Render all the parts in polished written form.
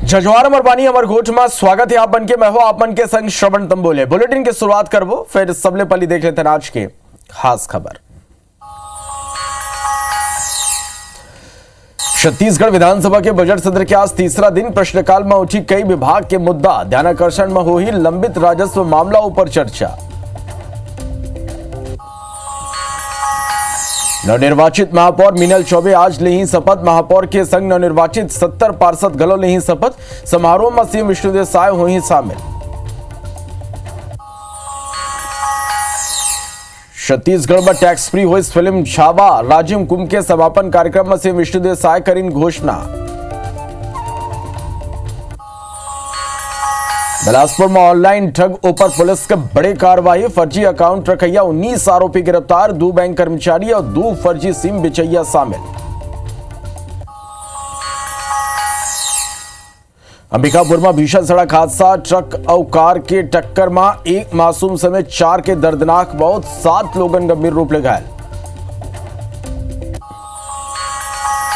जजवार अमरबानी अमरकोट में स्वागत है आपन के। मैं हूं आपन के संग श्रवण तंबोले। बुलेटिन की शुरुआत करबो, फिर सबले पहले देख लेते हैं आज के खास खबर। छत्तीसगढ़ विधानसभा के बजट सत्र के आज तीसरा दिन प्रश्नकाल में उठी कई विभाग के मुद्दा। ध्यानाकर्षण में हुई लंबित राजस्व मामलों पर चर्चा। नवनिर्वाचित महापौर मीनल चौबे आज लेही शपथ। महापौर के संग नवनिर्वाचित 70 पार्षद गलो लेही शपथ। समारोह में सीएम विष्णुदेव साय हुई शामिल। छत्तीसगढ़ में टैक्स फ्री हुई फिल्म छावा। राजिम कुंभ के समापन कार्यक्रम में सीएम विष्णुदेव साय करीन घोषणा। बिलासपुर में ऑनलाइन ठग ऊपर पुलिस के बड़े कार्रवाई। फर्जी अकाउंट रखैया 19 आरोपी गिरफ्तार। 2 बैंक कर्मचारी और 2 फर्जी सिम बिचैया शामिल। अंबिकापुर में भीषण सड़क हादसा। ट्रक और कार के टक्कर में एक मासूम समेत 4 के दर्दनाक मौत। 7 लोगन गंभीर रूप ले घायल।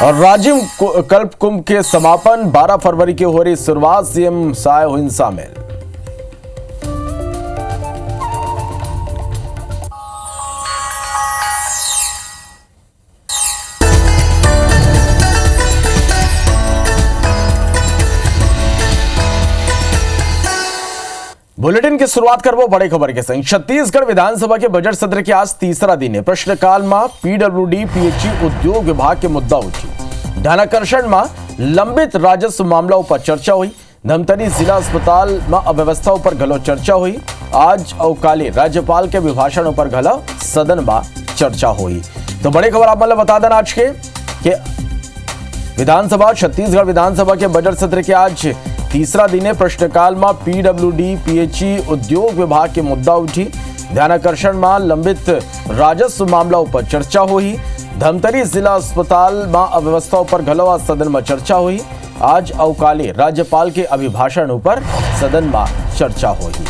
और राजिम कल्प कुंभ के समापन 12 फरवरी के हो रही शुरुआत। सीएम साय हुई शामिल। बुलेटिन की शुरुआत करबो बड़े खबर के संग। छत्तीसगढ़ विधानसभा के बजट सत्र के आज तीसरा दिन है। प्रश्नकाल में पीडब्ल्यूडी पीएचई उद्योग विभाग के मुद्दा उठी। ध्यानाकर्षण में लंबित राजस्व मामलों पर चर्चा हुई। धमतरी जिला अस्पताल में अव्यवस्थाओं पर घलो चर्चा हुई। आज अवकाली राज्यपाल के अभिभाषणों पर घलो सदन में चर्चा हुई। तो बड़ी खबर आप मतलब बता देना आज के विधानसभा छत्तीसगढ़ विधानसभा के बजट सत्र के आज तीसरा दिन है। प्रश्नकाल में पीडब्ल्यूडी पीएचई उद्योग विभाग के मुद्दा उठी। ध्यानाकर्षण में लंबित राजस्व मामलों पर चर्चा हुई। धमतरी जिला अस्पताल में अव्यवस्थाओं पर घलो सदन में चर्चा हुई। आज अवकाली राज्यपाल के अभिभाषण पर सदन में चर्चा हुई।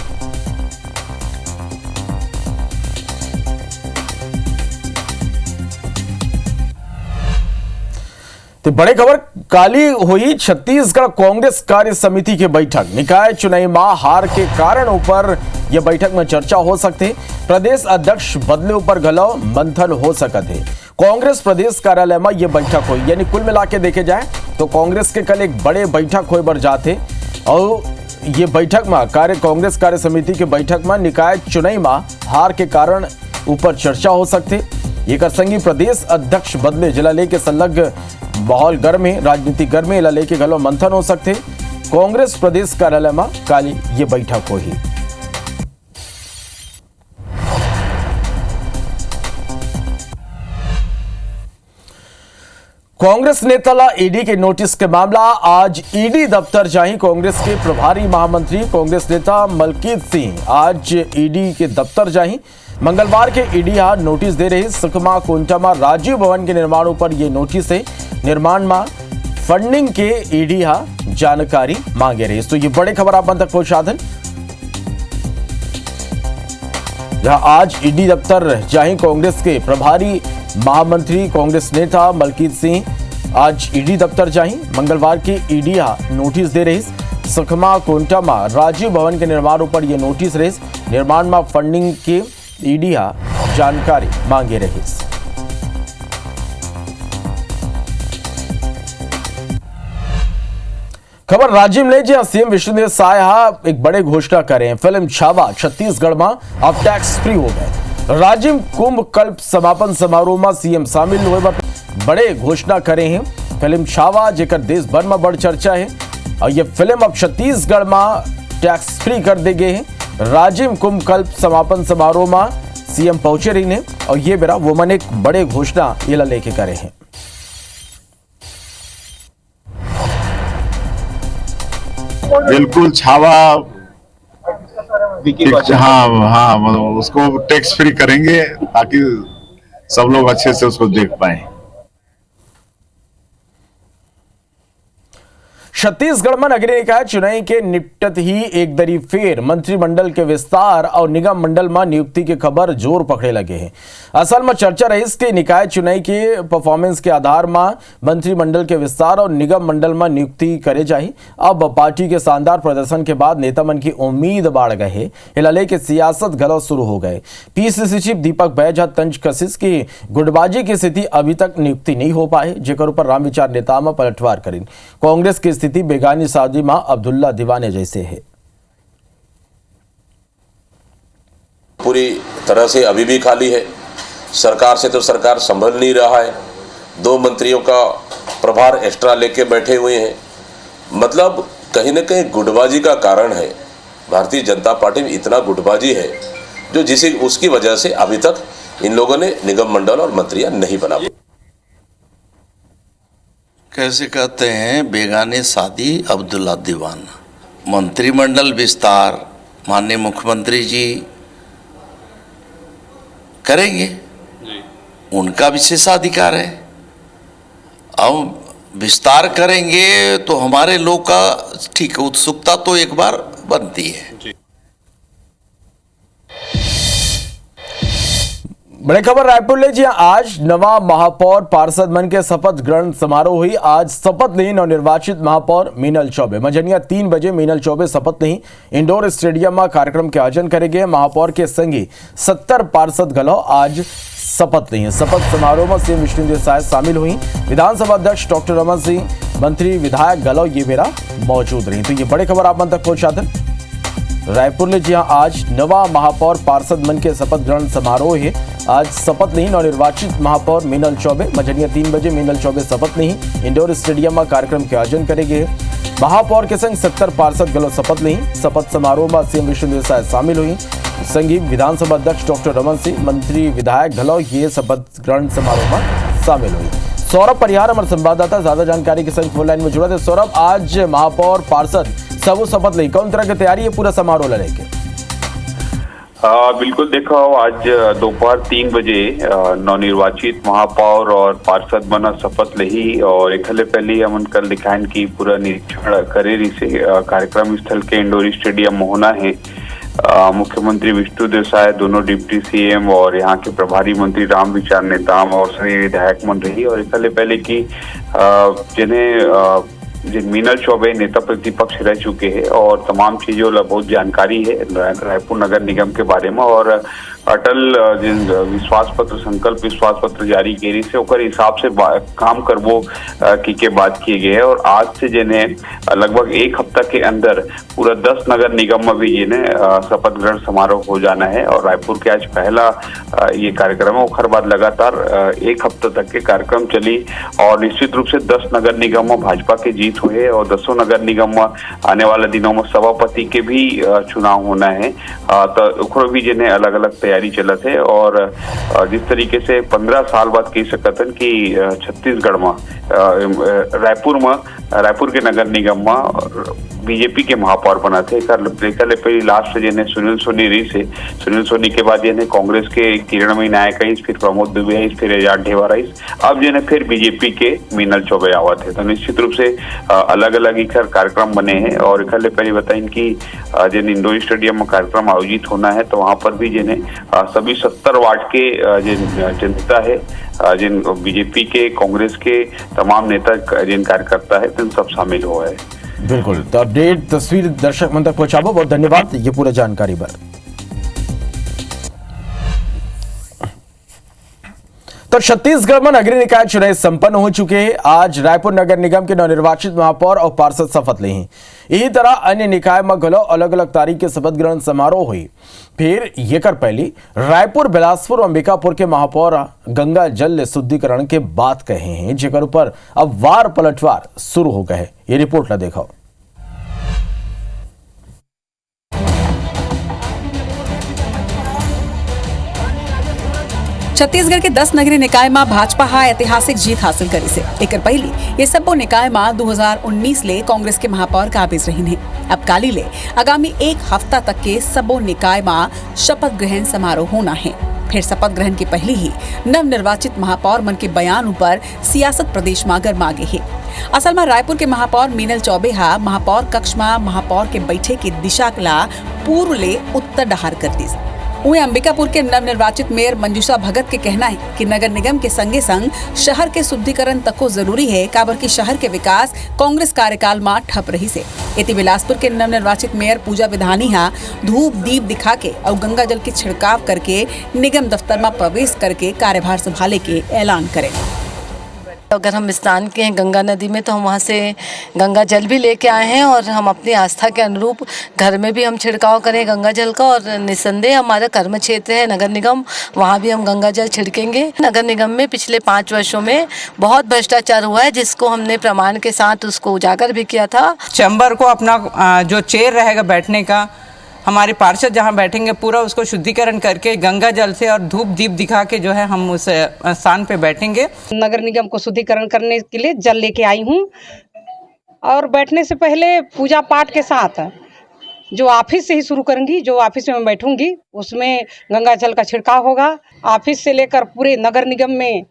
तो बड़े खबर काली हुई छत्तीसगढ़ कांग्रेस कार्य समिति की बैठक। निकाय चुनावी माह हार के कारण ऊपर यह बैठक में चर्चा हो सकती। प्रदेश अध्यक्ष बदले ऊपर घलो मंथन हो सकते है। कांग्रेस प्रदेश कार्यालय में यह बैठक हुई। यानी कुल मिला के देखे जाए तो कांग्रेस के कल एक बड़े बैठक हुए बर जाते और ये बैठक में कांग्रेस कार्य समिति की बैठक में निकाय चुनावी माह हार के कारण ऊपर चर्चा हो सकती। एक संगी प्रदेश अध्यक्ष बदले जिला लेके संलग्न माहौल गर्म है, राजनीतिक गर्म है, लेके घलो मंथन हो सकते। कांग्रेस प्रदेश कार्यालय में काली ये बैठक हुई। कांग्रेस नेता ला ईडी के नोटिस के मामला आज ईडी दफ्तर जाही। कांग्रेस के प्रभारी महामंत्री कांग्रेस नेता मलकीत सिंह आज ईडी के दफ्तर जाही। मंगलवार के ईडी नोटिस दे रही। सुकमा कोंटा में राजीव भवन के निर्माण पर यह नोटिस है। निर्माण में फंडिंग के ईडी जानकारी मांगे रही। तो ये बड़े खबर आप तक पहुंचा दें। जहां आज ईडी दफ्तर जाही कांग्रेस के प्रभारी महामंत्री कांग्रेस नेता मलकीत सिंह आज ईडी दफ्तर जाही। मंगलवार के ईडी नोटिस दे रही। सुकमा कोंटा में राजीव भवन के निर्माण पर यह नोटिस रही। निर्माण में फंडिंग के ईडी जानकारी मांगे रही। खबर राज्य में ले सीएम विष्णुदेव साय एक बड़े घोषणा करें। फिल्म छावा छत्तीसगढ़ में अब टैक्स फ्री हो गए। राजिम कुंभ कल्प समापन समारोह में सीएम शामिल हुए बड़े घोषणा करे हैं। फिल्म छावा जेकर देश भर में बड़ चर्चा है और ये फिल्म अब छत्तीसगढ़ में टैक्स फ्री कर दे गए हैं। राजिम कुंभ कल्प समापन समारोह में सीएम पहुंचे रही ने और ये बेरा वो मन एक बड़े घोषणा ये लेके करे हैं। बिल्कुल छावा हाँ उसको टैक्स फ्री करेंगे ताकि सब लोग अच्छे से उसको देख पाए। छत्तीसगढ़ में नगरीय निकाय चुनाव के निपटत ही एक दरी फेर मंत्रिमंडल के विस्तार और निगम मंडल में नियुक्ति की खबर जोर पकड़े लगे हैं। असल में चर्चा रही कि निकाय चुनाव के परफॉर्मेंस के आधार में मंत्रिमंडल के विस्तार और निगम मंडल में नियुक्ति करे जाए। अब पार्टी के शानदार प्रदर्शन के बाद नेता मन की उम्मीद बढ़ गए है, हिलाले के सियासत गलत शुरू हो गए। पीसीसी चीफ दीपक बैज तंज कशिश की गुटबाजी की स्थिति अभी तक नियुक्ति नहीं हो पाए, जेकर ऊपर रामविचार नेता में पलटवार करें। कांग्रेस की स्थिति बेगानी सादी मां अब्दुल्ला दीवाने जैसे है। पूरी तरह से अभी भी खाली है। सरकार से तो सरकार संभल नहीं रहा है। 2 मंत्रियों का प्रभार एक्स्ट्रा लेके बैठे हुए हैं। मतलब कहीं न कहीं गुटबाजी का कारण है। भारतीय जनता पार्टी में इतना गुटबाजी है जो उसकी वजह से अभी तक इन लोगों ने निगम मंडल और मंत्रियां नहीं बना। कैसे कहते हैं बेगाने शादी अब्दुल्ला दीवाना। मंत्रिमंडल विस्तार माननीय मुख्यमंत्री जी करेंगे जी। उनका विशेषाधिकार है। अब विस्तार करेंगे तो हमारे लोग का ठीक उत्सुकता तो एक बार बनती है जी। बड़ी खबर रायपुर ले जी। आज नवा महापौर पार्षद मन के शपथ ग्रहण समारोह हुई। आज शपथ लें नवनिर्वाचित महापौर मीनल चौबे। मजनिया 3 बजे मीनल चौबे शपथ लें इंडोर स्टेडियम में कार्यक्रम के आयोजन करेंगे। महापौर के संगी 70 पार्षद गलो आज शपथ लें। शपथ समारोह में सीएम विष्णुदेव साय शामिल हुई। विधानसभा अध्यक्ष डॉक्टर रमन सिंह, मंत्री विधायक गलो ये मेरा मौजूद रही। तो ये बड़ी खबर आप मन तक पहुंचाते रायपुर में जी हाँ, आज नवा महापौर पार्षद मन के शपथ ग्रहण समारोह है। आज शपथ नहीं नवनिर्वाचित महापौर मीनल चौबे। मजनिया 3 बजे मीनल चौबे शपथ नहीं इंडोर स्टेडियम में कार्यक्रम के आयोजन करेंगे। महापौर के संग 70 पार्षद गलो शपथ नहीं। शपथ समारोह में सीएम विष्णुदेव साय शामिल हुई। संगी विधानसभा अध्यक्ष डॉक्टर रमन सिंह, मंत्री विधायक गलो ये शपथ ग्रहण समारोह में शामिल हुई। सौरभ परिहार हमारे संवाददाता ज्यादा जानकारी के संग फोन लाइन में जुड़ा थे। सौरभ, आज महापौर पार्षद सब शपथ ली, कौन तरह की तैयारी है पूरा समारोह लेने के? बिल्कुल देखो, आज दोपहर 3 बजे नवनिर्वाचित महापौर और पार्षद बना शपथ लही और एक पहले हम कल दिखाएं कि पूरा निरीक्षण करे से कार्यक्रम स्थल के इंडोर स्टेडियम में होना है। मुख्यमंत्री विष्णुदेव साय, दोनों डिप्टी सीएम और यहाँ के प्रभारी मंत्री रामविचार नेताम और सभी विधायक मन रही और एक पहले की जिन्हें मीनल चौबे नेता प्रतिपक्ष रह चुके हैं और तमाम चीजों ला बहुत जानकारी है रायपुर नगर निगम के बारे में और अटल जिन विश्वास पत्र संकल्प विश्वास पत्र जारी करे से ओकर हिसाब से काम करबो की बात किए गए है। और आज से जिन्हें लगभग 1 हफ्ता के अंदर पूरा 10 नगर निगम में भी जिन्हें शपथ ग्रहण समारोह हो जाना है और रायपुर के आज पहला ये कार्यक्रम है। ओखर बाद लगातार 1 हफ्ता तक के कार्यक्रम चली और निश्चित रूप से 10 नगर निगम में भाजपा के जीत हुए और 10 नगर निगम में आने वाले दिनों में सभापति के भी चुनाव होना है। तो ओखर भी जिन्हें अलग अलग तैयारी चलत है और जिस तरीके से 15 साल बाद कह सकतन कि छत्तीसगढ़ में रायपुर के नगर निगम में बीजेपी के महापौर बना थे। पहले लास्ट जिन्हें सुनील सोनी रही से सुनील सोनी के बाद जिन्हें कांग्रेस के किरणमयी नायक आई, फिर प्रमोद दुबे आई, फिर एजाज ढेवार आई, अब जिन्हें फिर बीजेपी के मीनल चौबे आवा थे। तो निश्चित रूप से अलग अलग इकर कार्यक्रम बने हैं और इकले पहले बताएं कि जिन इंडोर स्टेडियम में कार्यक्रम आयोजित होना है तो वहां पर भी जिन्हें सभी 70 वार्ड के जिन जनता है, जिन बीजेपी के कांग्रेस के तमाम नेता जिन कार्यकर्ता है तो सब शामिल हुआ है। बिल्कुल, तो अपडेट तस्वीर दर्शक मन तक पहुंचाबो। बहुत धन्यवाद ये पूरा जानकारी पर। तो छत्तीसगढ़ में नगरीय निकाय चुनाव संपन्न हो चुके हैं। आज रायपुर नगर निगम के नवनिर्वाचित महापौर और पार्षद शपथ ले हैं। इसी तरह अन्य निकाय में गलो अलग अलग तारीख के शपथ ग्रहण समारोह हुई। फिर ये कर पहली रायपुर, बिलासपुर और अंबिकापुर के महापौर गंगा जल शुद्धिकरण के बात कहे हैं, जेकर ऊपर अब वार पलटवार शुरू हो गए। ये रिपोर्ट ला देखो। छत्तीसगढ़ के 10 नगरीय निकाय में भाजपा ऐतिहासिक जीत हासिल करी से एक पहली ये सबो निकाय में 2019 ले कांग्रेस के महापौर काबिज रही है। अब काली ले आगामी 1 हफ्ता तक के सबो निकाय में शपथ ग्रहण समारोह होना है। फिर शपथ ग्रहण के पहले ही नवनिर्वाचित महापौर मन के बयान पर सियासत प्रदेश में गरमा गे है। असल में रायपुर के महापौर मीनल चौबे हा महापौर कक्ष में महापौर के बैठे की दिशा ला पूर्व ले उत्तर डहार कर दी। वहीं अंबिकापुर के नवनिर्वाचित मेयर मंजूषा भगत के कहना है कि नगर निगम के संगे संग शहर के शुद्धिकरण तक को जरूरी है, काबर की शहर के विकास कांग्रेस कार्यकाल में ठप रही से। इति बिलासपुर के नवनिर्वाचित मेयर पूजा विधानी हा धूप दीप दिखा के और गंगा जल की छिड़काव करके निगम दफ्तर में प्रवेश करके कार्यभार संभाले के ऐलान करे। अगर हम स्नान किए हैं गंगा नदी में तो हम वहाँ से गंगा जल भी लेके आए हैं और हम अपनी आस्था के अनुरूप घर में भी हम छिड़काव करें गंगा जल का। और निस्संदेह हमारा कर्म क्षेत्र है नगर निगम, वहाँ भी हम गंगा जल छिड़केंगे। नगर निगम में पिछले 5 वर्षों में बहुत भ्रष्टाचार हुआ है, जिसको हमने प्रमाण के साथ उसको उजागर भी किया था। चैम्बर को अपना जो चेयर रहेगा बैठने का, हमारे पार्षद जहां बैठेंगे पूरा उसको शुद्धिकरण करके गंगा जल से और धूप दीप दिखा के जो है हम उस स्थान पे बैठेंगे। नगर निगम को शुद्धिकरण करने के लिए जल लेके आई हूँ और बैठने से पहले पूजा पाठ के साथ जो ऑफिस से ही शुरू करूंगी। जो ऑफिस में मैं बैठूंगी उसमें गंगा जल का छिड़काव होगा। ऑफिस से लेकर पूरे नगर निगम में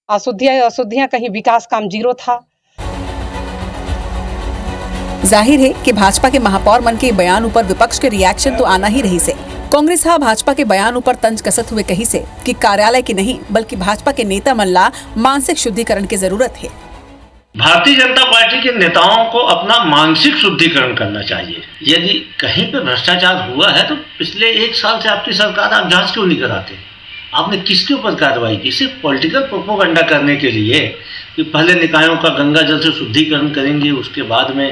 अशुद्धियाँ कहीं विकास काम जीरो था। जाहिर है कि भाजपा के महापौर मन के बयान ऊपर विपक्ष के रिएक्शन तो आना ही रही से। कांग्रेस हा भाजपा के बयान ऊपर तंज कसत हुए कही से कि कार्यालय की नहीं बल्कि भाजपा के नेता मन ला मानसिक शुद्धिकरण की जरूरत है। भारतीय जनता पार्टी के नेताओं को अपना मानसिक शुद्धिकरण करना चाहिए। यदि कहीं पे भ्रष्टाचार हुआ है तो पिछले 1 साल से आपकी सरकार आप जांच क्यों नहीं कराते? आपने किसके ऊपर कार्रवाई की? सिर्फ पॉलिटिकल प्रोपोगंडा करने के लिए कि पहले निकायों का गंगा जल से शुद्धिकरण करेंगे, उसके बाद में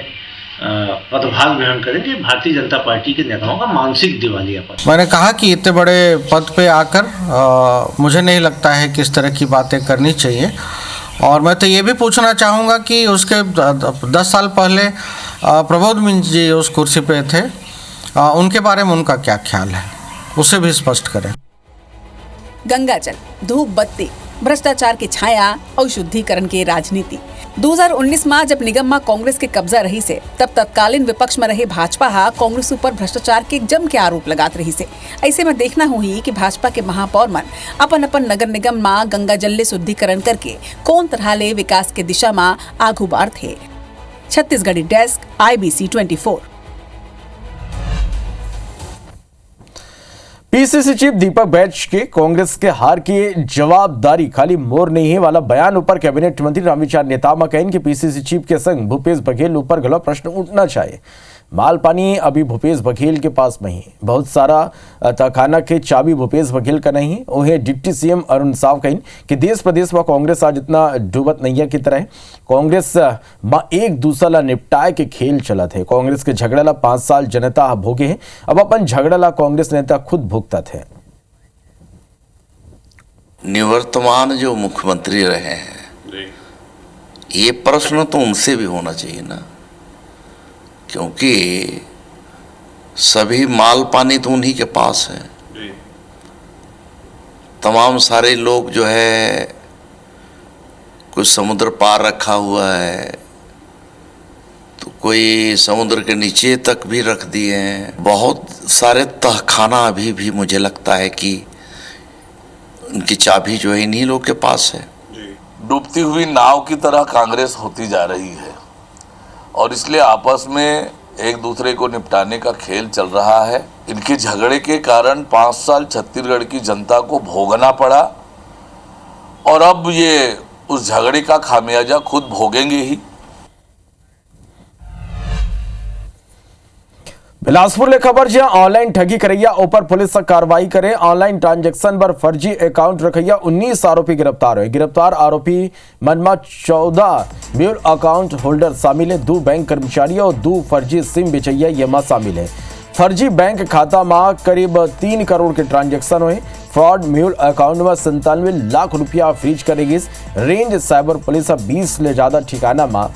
पदभार ग्रहण करेंगे। भारतीय जनता पार्टी के नेताओं का मानसिक दिवालियापन। मैंने कहा कि इतने बड़े पद पे आकर मुझे नहीं लगता है कि इस तरह की बातें करनी चाहिए। और मैं तो ये भी पूछना चाहूँगा कि उसके 10 साल पहले प्रबोध मिंज जी उस कुर्सी पे थे, उनके बारे में उनका क्या ख्याल है, उसे भी स्पष्ट करें। गंगा जल, धूप बत्ती, भ्रष्टाचार की छाया और शुद्धिकरण की राजनीति। 2019 में जब निगम में कांग्रेस के कब्जा रही से तब तत्कालीन विपक्ष में रहे भाजपा हा कांग्रेस ऊपर भ्रष्टाचार के जम के आरोप लगात रही से। ऐसे में देखना हुई कि भाजपा के महापौर मन अपन नगर निगम में गंगा जल ले शुद्धिकरण करके कौन तरह ले विकास के दिशा में आगू बढ़ थे। Chhattisgarhi desk, IBC 24। PCC chief Deepak Baij के कांग्रेस के हार की जवाबदारी खाली मोर नहीं है वाला बयान ऊपर कैबिनेट मंत्री रामविचार नेतामा कहन कि पीसीसी चीफ के संग भूपेश बघेल ऊपर गला प्रश्न उठना चाहिए। माल पानी अभी भूपेश बघेल के पास में ही, बहुत सारा तहखाना के चाबी भूपेश बघेल का नहीं। उन्हें डिप्टी सीएम अरुण साव कहन कि देश प्रदेश में कांग्रेस आज इतना डूबत नैया की तरह कांग्रेस में एक दूसरा ला निपटाए के खेल चलत है। कांग्रेस के झगड़ा ला 5 साल जनता भोगे है, अब अपन झगड़ा ला कांग्रेस नेता खुद भुगतत है। निवर्तमान जो मुख्यमंत्री रहे हैं, ये प्रश्न तो उनसे भी होना चाहिए ना, क्योंकि सभी माल पानी तो उन्हीं के पास है। तमाम सारे लोग जो है कोई समुद्र पार रखा हुआ है तो कोई समुद्र के नीचे तक भी रख दिए हैं। बहुत सारे तहखाना अभी भी मुझे लगता है कि उनकी चाबी जो है इन्हीं लोग के पास है। डूबती हुई नाव की तरह कांग्रेस होती जा रही है और इसलिए आपस में एक दूसरे को निपटाने का खेल चल रहा है। इनके झगड़े के कारण 5 साल छत्तीसगढ़ की जनता को भोगना पड़ा और अब ये उस झगड़े का खामियाजा खुद भोगेंगे ही। बिलासपुर ले खबर जहां ऑनलाइन ठगी करैया ऊपर पुलिस कार्रवाई करे। ऑनलाइन ट्रांजैक्शन पर फर्जी अकाउंट रखैया 19 आरोपी गिरफ्तार हुए। गिरफ्तार आरोपी मनमा 14 म्यूल अकाउंट होल्डर शामिल है। 2 बैंक कर्मचारी और 2 फर्जी सिम बेचैया ये शामिल है। फर्जी बैंक खाता में करीब 3 करोड़ के ट्रांजैक्शन हुए। फ्रॉड म्यूल अकाउंट में 97 लाख रुपया फ्रीज करेगी। रेंज साइबर पुलिस 20 ले ज्यादा ठिकाना में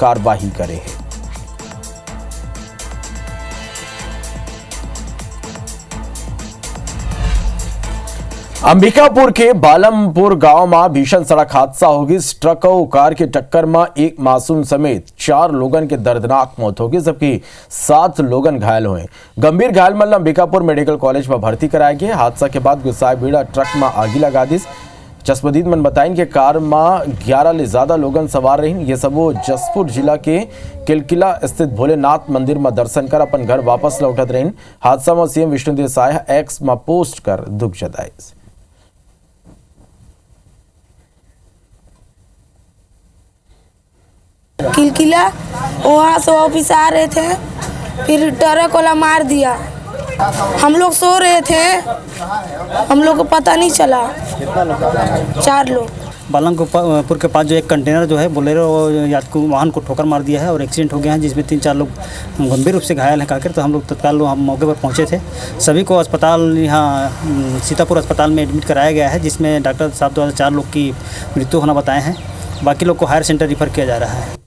कार्रवाई करे है। अंबिकापुर के बालमपुर गांव में भीषण सड़क हादसा हो गई। ट्रक और कार की टक्कर में एक मासूम समेत 4 लोगन के दर्दनाक मौत हो गई, जबकि 7 लोगन घायल हुए। गंभीर घायल मन अंबिकापुर मेडिकल कॉलेज में भर्ती कराए गए। हादसा के बाद गुस्साए भीड़ा ट्रक में आगी लगा दी। चश्मदीद मन बताइन कि कार में 11 ले ज्यादा लोगन सवार रही। ये सब जसपुर जिला के किलकिला स्थित भोलेनाथ मंदिर में दर्शन कर अपन घर वापस लौटत रही। हादसा में सीएम विष्णुदेव साय एक्स में पोस्ट कर दुख जताए। किलकिला वहाँ से वापिस आ रहे थे, फिर ट्रक वाला मार दिया। हम लोग सो रहे थे, हम लोग को पता नहीं चला। 4 लोग। बालमपुर के पास जो एक कंटेनर जो है बोलेरो वाहन को ठोकर मार दिया है और एक्सीडेंट हो गया है, जिसमें 3-4 लोग गंभीर रूप से घायल हैं काकर। तो हम लोग तत्काल हम मौके पर पहुंचे थे। सभी को अस्पताल यहाँ सीतापुर अस्पताल में एडमिट कराया गया है, जिसमें डॉक्टर साहब द्वारा 4 लोग की मृत्यु होना बताए हैं। बाकी लोग को हायर सेंटर रिफर किया जा रहा है।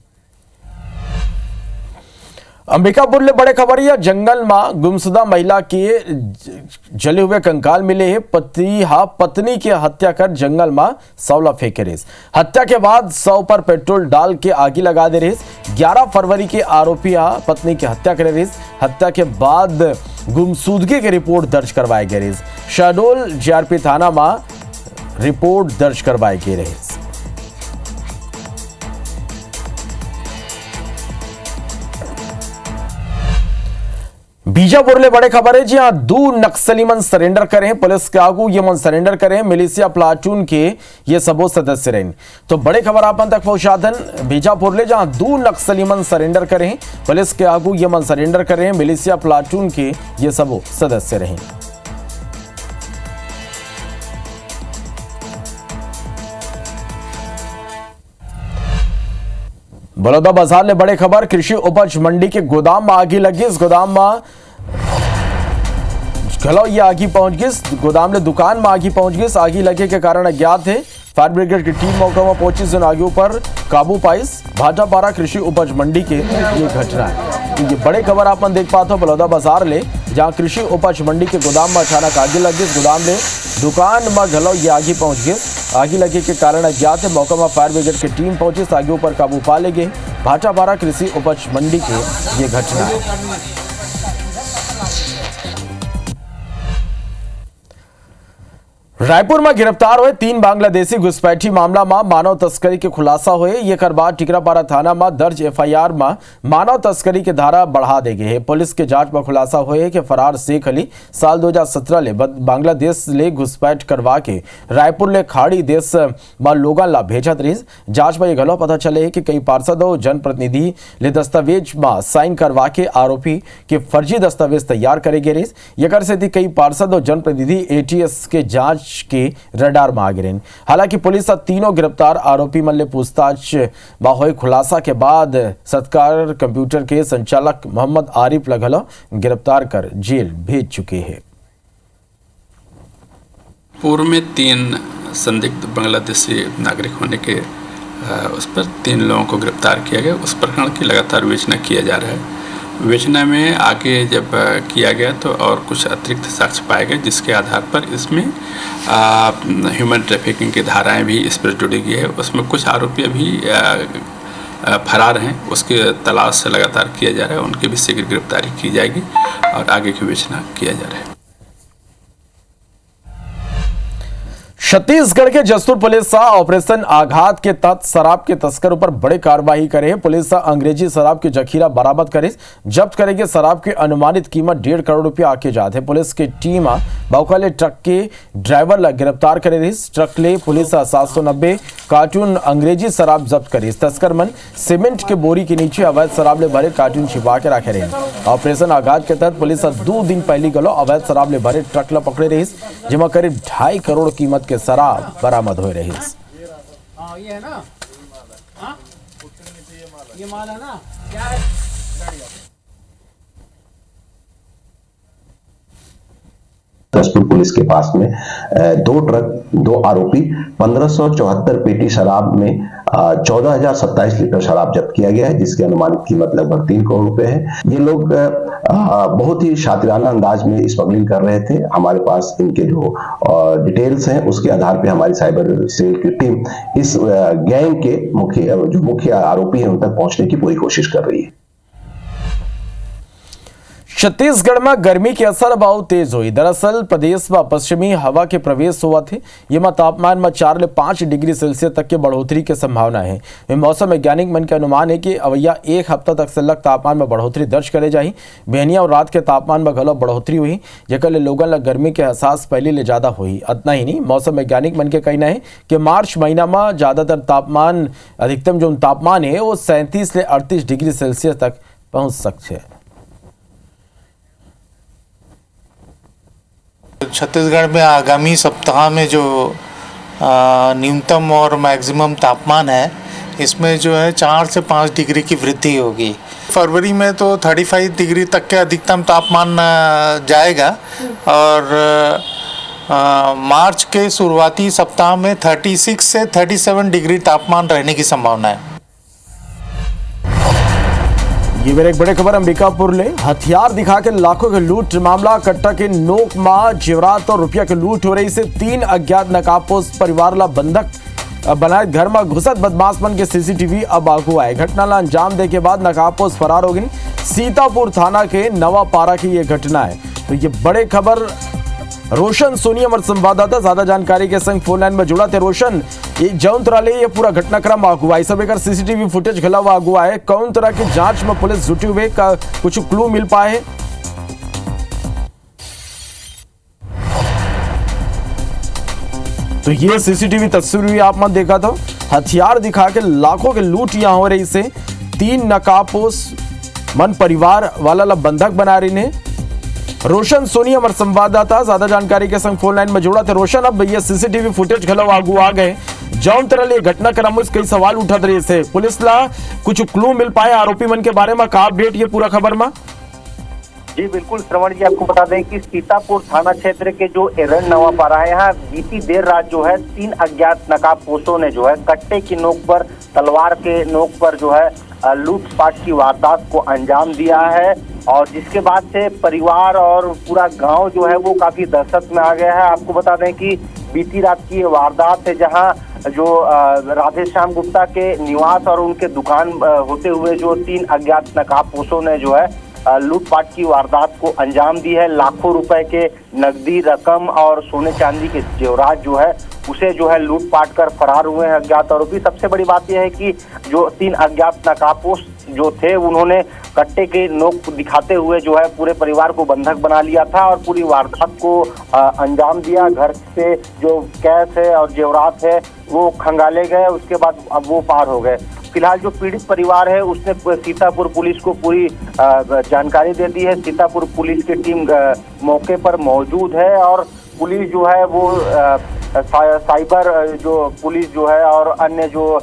अंबिकापुर ले बड़े खबरिया जंगल में गुमशुदा महिला के जले हुए कंकाल मिले हैं। पति पत्नी की हत्या कर जंगल में सौला फेंके रहे। हत्या के बाद 100 पर पेट्रोल डाल के आगी लगा दे रहे। 11 फरवरी के आरोपी पत्नी की हत्या करे रहे। हत्या के बाद गुमशुदगी की रिपोर्ट दर्ज करवाए गए रहे। शहडोल जीआरपी थाना में रिपोर्ट दर्ज करवाए गए रहे। बीजापुर ले बड़े खबर है जी। हाँ, 2 नक्सली मन सरेंडर करे। पुलिस के आगू ये मन सरेंडर करे। मिलिशिया प्लाटून के ये सबो सदस्य रहे। तो बड़े खबर आपन तक पहुंचा दन बीजापुर ले, जहां 2 नक्सली मन सरेंडर करे। पुलिस के आगू ये मन सरेंडर करे। मिलिशिया प्लाटून के ये सबो सदस्य रहे। बलौदा बाजार ले बड़े खबर। कृषि उपज मंडी के गोदाम में आगी लगी। इस गोदाम में घलो ये आगी पहुंच गई। गोदाम ले दुकान में आगी पहुंच गई। आगी लगे के कारण अज्ञात है। फायर ब्रिगेड की टीम मौके में पहुंची, जिन आगियों पर काबू पाइस। भाटापारा कृषि उपज मंडी के ये घटना है। तो ये बड़े खबर आप देख पाते हो बलौदा बाजार ले, जहां कृषि उपज मंडी के गोदाम में अचानक आगी लग गई। गोदाम ले दुकान में घलो ये आगी पहुंच गई। आगी लगे के कारण अज्ञात है। मौके में फायर ब्रिगेड की टीम पहुंची, आगियों पर काबू पा ले गए। भाटापारा कृषि उपज मंडी के ये घटना है। रायपुर में गिरफ्तार हुए 3 बांग्लादेशी घुसपैठी मामला में मानव तस्करी के खुलासा हुए। ये कर बाद टिकरापारा थाना में दर्ज एफआईआर में मानव तस्करी की धारा बढ़ा दे गई है। पुलिस के जांच में खुलासा हुए कि फरार शेख अली साल 2017 ले बांग्लादेश ले घुसपैठ करवा के रायपुर ले खाड़ी देश में लोगों ला भेजत रही। जांच में यह गलो पता चले कि कई पार्षद और जनप्रतिनिधि ले दस्तावेज में साइन करवा के आरोपी के फर्जी दस्तावेज तैयार करे गए। ये से कई पार्षद और जनप्रतिनिधि एटीएस के जांच के रडार में आ गए। हालांकि पुलिस तीनों गिरफ्तार आरोपी मल्ले पूछताछ में खुलासा के बाद सत्कार कंप्यूटर के संचालक मोहम्मद आरिफ लगलो गिरफ्तार कर जेल भेज चुके हैं। पूर्व में 3 संदिग्ध बांग्लादेशी नागरिक होने के उस पर 3 लोगों को गिरफ्तार किया गया। उस प्रकरण की लगातार विवेचना किया जा रहा है। विवेचना में आगे जब किया गया तो और कुछ अतिरिक्त साक्ष्य पाए गए, जिसके आधार पर इसमें ह्यूमन ट्रैफिकिंग की धाराएं भी इस पर जुड़ी गई है। उसमें कुछ आरोपी अभी फरार हैं, उसकी तलाश लगातार किया जा रहा है। उनकी भी शीघ्र गिरफ्तारी की जाएगी और आगे की विवेचना किया जा रहा है। छत्तीसगढ़ के जसपुर पुलिस ऑपरेशन आघात के तहत शराब के तस्करों पर बड़ी कार्रवाई करे। पुलिस अंग्रेजी शराब के जखीरा बरामद करे। जब्त करेगी शराब की अनुमानित कीमत 1.5 करोड़ रुपया आके जाते। पुलिस की टीम बाउकाले ट्रक के ड्राइवर ला गिरफ्तार करे रही। ट्रक ले पुलिस 790 कार्टून अंग्रेजी शराब जब्त करी। तस्कर मन सीमेंट के बोरी के नीचे अवैध शराब ले भरे कार्टून छिपा के रखे रहे। ऑपरेशन आघात के तहत पुलिस 2 दिन पहले गलो अवैध शराब ले भरे ट्रक ला पकड़े रही, जिसमें करीब 2.5 करोड़ कीमत के शराब बरामद हो रही। ये है ना, ये माल है ना, क्या है? रसूलपुर पुलिस के पास में 2 ट्रक 2 आरोपी 1574 पेटी शराब में 14,027 लीटर शराब जब्त किया गया है, जिसकी अनुमानित कीमत लगभग 3 करोड़ रुपए है। ये लोग बहुत ही शातिराना अंदाज में स्मगलिंग कर रहे थे। हमारे पास इनके जो डिटेल्स हैं उसके आधार पे हमारी साइबर सेल की टीम इस गैंग के मुख्य आरोपी हैं उन तक पहुंचने की पूरी कोशिश कर रही है। छत्तीसगढ़ में गर्मी की असर बहुत तेज हुई। दरअसल प्रदेश में पश्चिमी हवा के प्रवेश हुआ थे। ये में तापमान में 4 से 5 डिग्री सेल्सियस तक के बढ़ोतरी की संभावना है। मौसम वैज्ञानिक मन के अनुमान है कि अवैया 1 हफ्ता तक सलग तापमान में बढ़ोतरी दर्ज करे जाही। बेहनिया और रात के तापमान में गलत बढ़ोतरी हुई, जेकर ले लोगन ला गर्मी के एहसास पहले ले ज्यादा हुई। इतना ही नहीं, मौसम वैज्ञानिक मन के कहना है कि मार्च महीना में ज्यादातर तापमान अधिकतम जो तापमान है वो 37 से 38 डिग्री सेल्सियस तक पहुंच सकते हैं। छत्तीसगढ़ में आगामी सप्ताह में जो न्यूनतम और मैक्सिमम तापमान है, इसमें जो है 4 से 5 डिग्री की वृद्धि होगी। फरवरी में तो 35 डिग्री तक के अधिकतम तापमान जाएगा और मार्च के शुरुआती सप्ताह में 36 से 37 डिग्री तापमान रहने की संभावना है। ये मेरे एक बड़े खबर अंबिकापुर ले हथियार दिखा के लाखों के लूट मामला। कट्टा के नोक में जेवरात और रुपया के लूट हो रही से 3 अज्ञात नकाबपोश परिवार ला बंधक बनाए घर में घुसत बदमाश बन के सीसीटीवी अब आगू आए। घटना ला अंजाम दे के बाद नकाबपोश फरार हो गई। सीतापुर थाना के नवापारा की ये घटना है। तो ये बड़े खबर रोशन सोनी हमारे संवाददाता ज्यादा जानकारी के संग फोन लाइन में जुड़ा थे। रोशन, जौन तरह ले ये पूरा घटनाक्रम आगू आई, सब एक सीसीटीवी फुटेज खिला हुआ आगू आए, कौन तरह की जांच में पुलिस जुटी हुए का कुछ क्लू मिल पाए? तो ये सीसीटीवी तस्वीर भी आप मत देखा था। हथियार दिखा के लाखों के लूट यहां हो रही से 3 नकाबपोश मन परिवार वाला ला बंधक बना रही ने। रोशन सोनी हमारे संवाददाता ज्यादा जानकारी के संग फोन लाइन में जुड़ा थे। रोशन, अब ये सीसीटीवी फुटेज खिला आगू आ गए, जौन तरह ले घटनाक्रम कई सवाल उठत रहे से पुलिस ला कुछ क्लू मिल पाए आरोपी मन के बारे में? का अपडेट ये पूरा खबर में? जी बिल्कुल श्रवण जी, आपको बता दें कि सीतापुर थाना क्षेत्र के जो एरन नवापारा है, यहाँ बीती देर रात जो है 3 अज्ञात नकाबपोशों ने जो है कट्टे की नोक पर, तलवार के नोक पर जो है लूटपाट की वारदात को अंजाम दिया है। और जिसके बाद से परिवार और पूरा गांव जो है वो काफी दहशत में आ गया है। आपको बता दें कि बीती रात की ये वारदात है, जहां जो राधेश्याम गुप्ता के निवास और उनके दुकान होते हुए जो 3 अज्ञात नकाबपोशों ने जो है लूटपाट की वारदात को अंजाम दी है। लाखों रुपए के नकदी रकम और सोने चांदी के जेवरात जो है उसे जो है लूटपाट कर फरार हुए हैं अज्ञात आरोपी। सबसे बड़ी बात यह है कि जो 3 अज्ञात नकाबपोश जो थे उन्होंने कट्टे के नोक दिखाते हुए जो है पूरे परिवार को बंधक बना लिया था और पूरी वारदात को अंजाम दिया। घर से जो कैश है और जेवरात है वो खंगाले गए, उसके बाद अब वो पार हो गए। फिलहाल जो पीड़ित परिवार है उसने सीतापुर पुलिस को पूरी जानकारी दे दी है। सीतापुर पुलिस की टीम मौके पर मौजूद है और पुलिस जो है वो साइबर जो पुलिस जो है और अन्य जो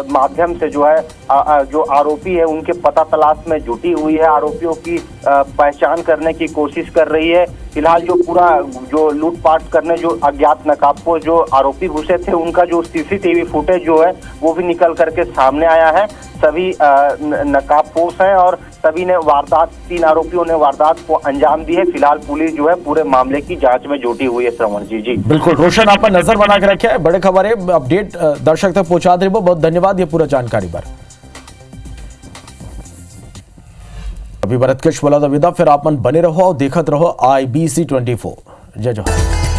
माध्यम से जो है जो आरोपी है उनके पता तलाश में जुटी हुई है। आरोपियों की पहचान करने की कोशिश कर रही है। फिलहाल जो पूरा जो लूटपाट करने जो अज्ञात नकाबपोश जो आरोपी घुसे थे उनका जो सीसीटीवी फुटेज जो है वो भी निकल करके सामने आया है। सभी नकाबपोश हैं और सभी ने वारदात 3 आरोपियों ने वारदात को अंजाम दी है। फिलहाल पुलिस जो है पूरे मामले की जांच में जुटी हुई है। श्रवण जी जी बिल्कुल, रोशन आप नजर बना के रखे बड़े खबर है, अपडेट दर्शक तक पहुंचा दे। बहुत धन्यवाद ये पूरा जानकारी पर। अभी भरत कृष्ण बोला था विदा, फिर आप मन बने रहो और देखत रहो IBC 24। जय जवाहर।